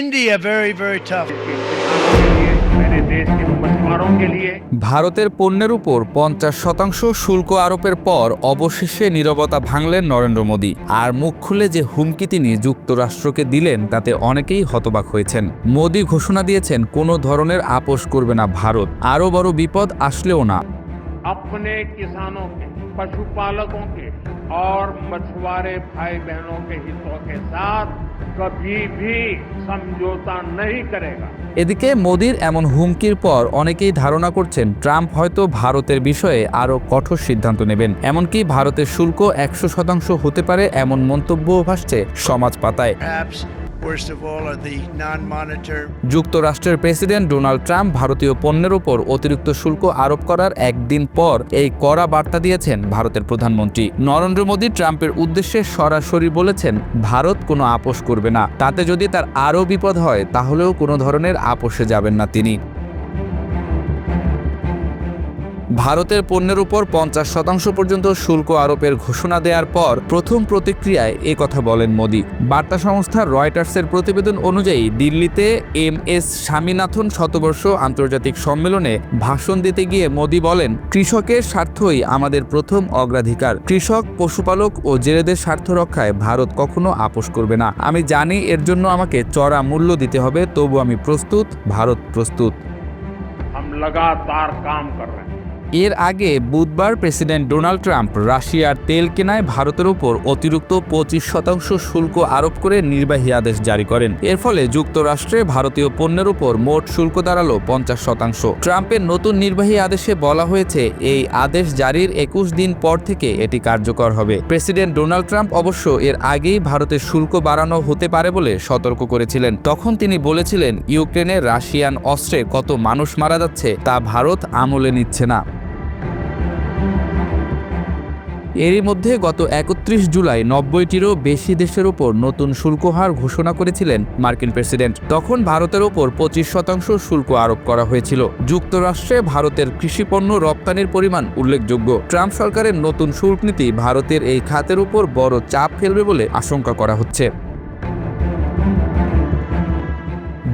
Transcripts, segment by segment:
India, very, very tough. ভারতের পণ্যের উপর 50% শুল্ক আরোপের পর অবশেষে নীরবতা ভাঙলেন নরেন্দ্র মোদী। আর মুখ খুলে যে হুমকি তিনি যুক্তরাষ্ট্রকে দিলেন তাতে অনেকেই হতবাক হয়েছেন। মোদী ঘোষণা দিয়েছেন কোনো ধরনের আপোষ করবে না ভারত, আরও বড় বিপদ আসলেও না। अपने किसानों के, पशुपालकों के और मछुआरे भाई बहनों के हितों के साथ कभी भी समझौता नहीं करेगा। এদিকে মোদীর এমন হুমকির পর অনেকেই ধারণা করছেন ট্রাম্প হয়তো ভারতের বিষয়ে আরও কঠোর সিদ্ধান্ত নেবেন, এমনকি ভারতের শুল্ক 100% হতে পারে এমন মন্তব্যও ভাসছে সমাজ পাতায়। Worst of all are the non-monetary. যুক্তরাষ্ট্রের প্রেসিডেন্ট ডোনাল্ড ট্রাম্প ভারতীয় পণ্যের উপর অতিরিক্ত শুল্ক আরোপ করার একদিন পর এই কড়া বার্তা দিয়েছেন ভারতের প্রধানমন্ত্রী নরেন্দ্র মোদী। ট্রাম্পের উদ্দেশ্যে সরাসরি বলেছেন ভারত কোনো আপোষ করবে না, তাতে যদি তার আরও বিপদ হয় তাহলেও কোনো ধরনের আপোষে যাবেন না তিনি। ভারতের পণ্যের উপর 50% পর্যন্ত শুল্ক আরোপের ঘোষণা দেওয়ার পর প্রথম প্রতিক্রিয়ায় কথা বলেন মোদী। বার্তা সংস্থা রয়টার্সের প্রতিবেদন অনুযায়ী দিল্লিতে MS স্বামীনাথন শতবর্ষ আন্তর্জাতিক সম্মেলনে ভাষণ দিতে গিয়ে মোদী বলেন, কৃষকের স্বার্থই আমাদের প্রথম অগ্রাধিকার। কৃষক, পশুপালক ও জেলেদের স্বার্থ রক্ষায় ভারত কখনো আপোষ করবে না। আমি জানি এর জন্য আমাকে চড়া মূল্য দিতে হবে, তবু আমি প্রস্তুত, ভারত প্রস্তুত। हम लगातार काम कर रहे हैं। এর আগে বুধবার প্রেসিডেন্ট ডোনাল্ড ট্রাম্প রাশিয়ার তেল কেনায় ভারতের উপর অতিরিক্ত 25% শুল্ক আরোপ করে নির্বাহী আদেশ জারি করেন। এর ফলে যুক্তরাষ্ট্রে ভারতীয় পণ্যের উপর মোট শুল্ক দাঁড়ালো 50%। ট্রাম্পের নতুন নির্বাহী আদেশে বলা হয়েছে এই আদেশ জারির 21 দিন পর থেকে এটি কার্যকর হবে। প্রেসিডেন্ট ডোনাল্ড ট্রাম্প অবশ্য এর আগেই ভারতের শুল্ক বাড়ানো হতে পারে বলে সতর্ক করেছিলেন। তখন তিনি বলেছিলেন, ইউক্রেনে রাশিয়ান অস্ত্রে কত মানুষ মারা যাচ্ছে তা ভারত আমলে নিচ্ছে না। এরই মধ্যে গত 31 জুলাই 90টিরও বেশি দেশের উপর নতুন শুল্ক হার ঘোষণা করেছিলেন মার্কিন প্রেসিডেন্ট। তখন ভারতের উপর 25% শুল্ক আরোপ করা হয়েছিল। যুক্তরাষ্ট্রে ভারতের কৃষিপণ্য রপ্তানির পরিমাণ উল্লেখযোগ্য। ট্রাম্প সরকারের নতুন শুল্ক নীতি ভারতের এই খাতের উপর বড় চাপ ফেলবে বলে আশঙ্কা করা হচ্ছে।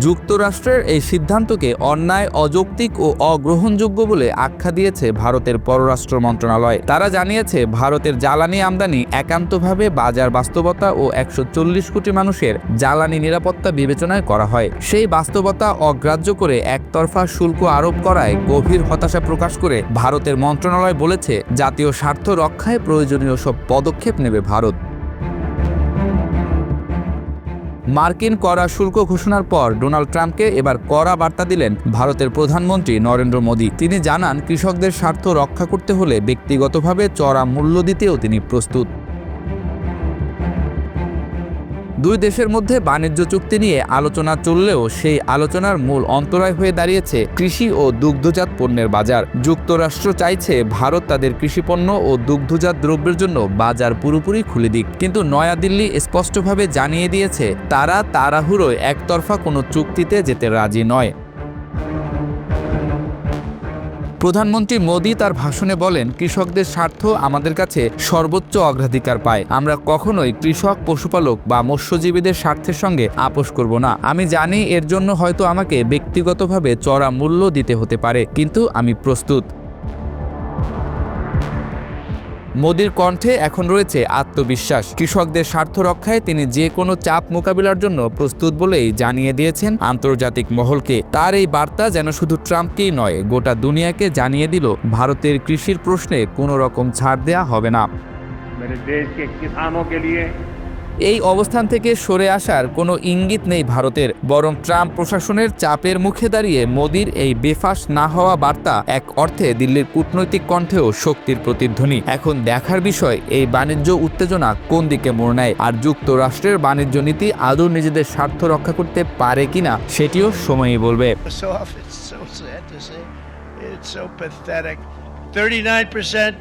যুক্তরাষ্ট্রের এই সিদ্ধান্তকে অন্যায়, অযৌক্তিক ও অগ্রহণযোগ্য বলে আখ্যা দিয়েছে ভারতের পররাষ্ট্র মন্ত্রণালয়। তারা জানিয়েছে ভারতের জ্বালানি আমদানি একান্তভাবে বাজার বাস্তবতা ও 140 কোটি মানুষের জ্বালানি নিরাপত্তা বিবেচনায় করা হয়। সেই বাস্তবতা অগ্রাহ্য করে একতরফা শুল্ক আরোপ করায় গভীর হতাশা প্রকাশ করে ভারতের মন্ত্রণালয় বলেছে, জাতীয় স্বার্থ রক্ষায় প্রয়োজনীয় সব পদক্ষেপ নেবে ভারত। মার্কিন কড়া শুল্ক ঘোষণার পর ডোনাল্ড ট্রাম্পকে এবার কড়া বার্তা দিলেন ভারতের প্রধানমন্ত্রী নরেন্দ্র মোদী। তিনি জানান, কৃষকদের স্বার্থ রক্ষা করতে হলে ব্যক্তিগতভাবে চড়া মূল্য দিতেও তিনি প্রস্তুত। দুই দেশের মধ্যে বাণিজ্য চুক্তি নিয়ে আলোচনা চললেও সেই আলোচনার মূল অন্তরায় হয়ে দাঁড়িয়েছে কৃষি ও দুগ্ধজাত পণ্যের বাজার। যুক্তরাষ্ট্র চাইছে ভারত তাদের কৃষিপণ্য ও দুগ্ধজাত দ্রব্যের জন্য বাজার পুরোপুরি খুলে দিক, কিন্তু নয়াদিল্লি স্পষ্টভাবে জানিয়ে দিয়েছে তারা তাড়াহুড়োয় একতরফা কোনো চুক্তিতে যেতে রাজি নয়। প্রধানমন্ত্রী মোদী তার ভাষণে বলেন, কৃষকদের স্বার্থ আমাদের কাছে সর্বোচ্চ অগ্রাধিকার পায়। আমরা কখনোই কৃষক, পশুপালক বা মৎস্যজীবীদের স্বার্থের সঙ্গে আপোষ করব না। আমি জানি এর জন্য হয়তো আমাকে ব্যক্তিগতভাবে চড়া মূল্য দিতে হতে পারে, কিন্তু আমি প্রস্তুত। মোদীর কণ্ঠে এখন রয়েছে আত্মবিশ্বাস। কৃষকদের স্বার্থ রক্ষায় তিনি যে কোনো চাপ মোকাবিলার জন্য প্রস্তুত বলেই জানিয়ে দিয়েছেন আন্তর্জাতিক মহলকে। তার এই বার্তা যেন শুধু ট্রাম্পকেই নয়, গোটা দুনিয়াকে জানিয়ে দিল ভারতের কৃষির প্রশ্নে কোনো রকম ছাড় দেয়া হবে না। এই অবস্থান থেকে সরে আসার কোনো ইঙ্গিত নেই ভারতের, বরং ট্রাম্প প্রশাসনের চাপের মুখে দাঁড়িয়ে মোদীর এই বেফাঁস না হওয়া বার্তা এক অর্থে দিল্লির কূটনৈতিক কণ্ঠেও শক্তির প্রতিধ্বনি। এখন দেখার বিষয় এই বাণিজ্য উত্তেজনা কোন দিকে মোড় নেয়, আর যুক্তরাষ্ট্রের বাণিজ্য নীতি আদৌ নিজেদের স্বার্থ রক্ষা করতে পারে কিনা সেটিও সময়ই বলবে। 39%